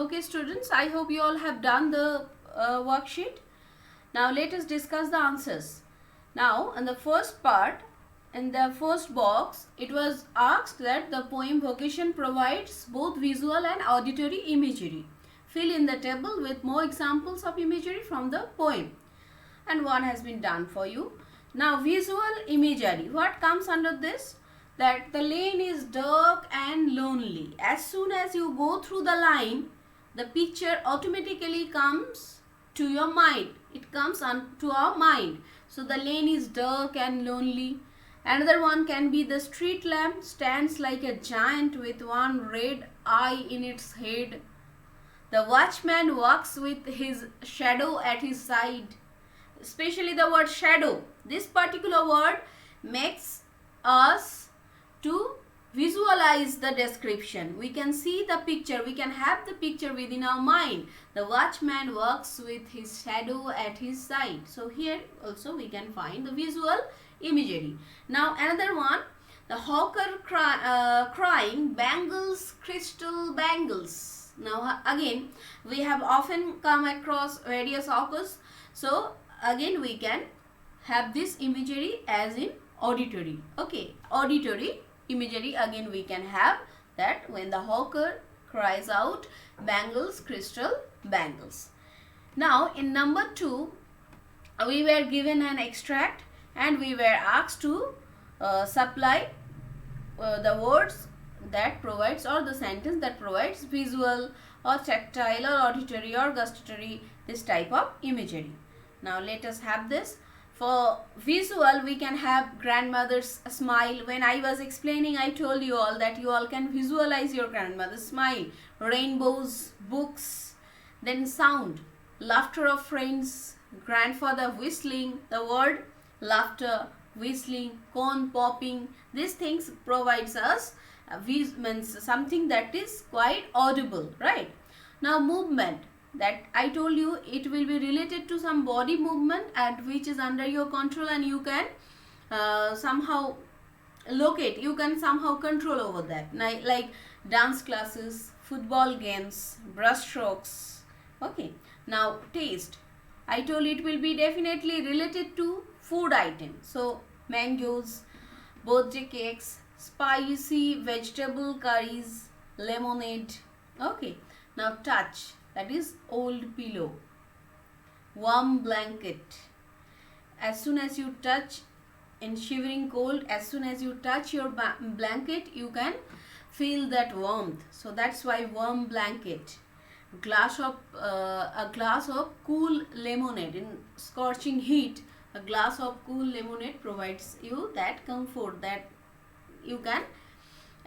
Okay students, I hope you all have done the worksheet. Now let us discuss the answers. Now in the first part, in the first box, it was asked that the poem Vocation provides both visual and auditory imagery. Fill in the table with more examples of imagery from the poem. And one has been done for you. Now visual imagery, what comes under this? That the lane is dark and lonely. As soon as you go through the line, the picture automatically comes to your mind. It comes to our mind. So the lane is dark and lonely. Another one can be the street lamp stands like a giant with one red eye in its head. The watchman walks with his shadow at his side. Especially the word shadow. This particular word makes us to visualize the description. We can see the picture. We can have the picture within our mind. The watchman walks with his shadow at his side. So here also we can find the visual imagery. Now another one, the hawker crying, bangles, crystal bangles. Now again we have often come across various hawkers. So again we can have this imagery as in auditory. Okay, auditory imagery again we can have that when the hawker cries out, bangles, crystal bangles. Now in number 2, we were given an extract and we were asked to supply the words that provides or the sentence that provides visual or tactile or auditory or gustatory, this type of imagery. Now let us have this. For visual, we can have grandmother's smile. When I was explaining, I told you all that you all can visualize your grandmother's smile. Rainbows, books, then sound, laughter of friends, grandfather whistling, the word laughter, whistling, corn popping. These things provides us means something that is quite audible, right? Now movement. That I told you, it will be related to some body movement and which is under your control and you can somehow locate, you can somehow control over that. Like dance classes, football games, brush strokes. Okay. Now taste. I told it will be definitely related to food item. So mangoes, birthday cakes, spicy vegetable curries, lemonade. Okay. Now touch. That is old pillow, warm blanket. As soon as you touch in shivering cold, as soon as you touch your blanket, you can feel that warmth. So that's why warm blanket. A glass of cool lemonade in scorching heat. A glass of cool lemonade provides you that comfort that you can,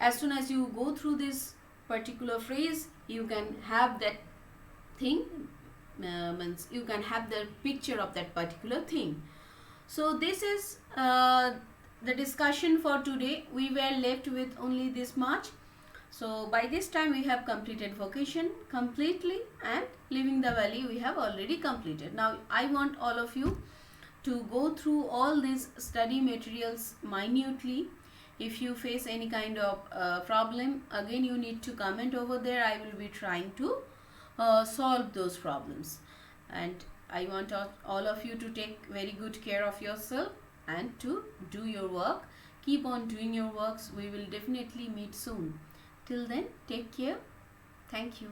as soon as you go through this particular phrase, you can have that thing, means you can have the picture of that particular thing. So this is the discussion for today. We were left with only this much. So by this time we have completed vocation completely and living the valley we have already completed. Now I want all of you to go through all these study materials minutely. If you face any kind of problem, again you need to comment over there. I will be trying to solve those problems, and I want all of you to take very good care of yourself and to do your work. Keep on doing your works. We will definitely meet soon. Till then, take care. Thank you.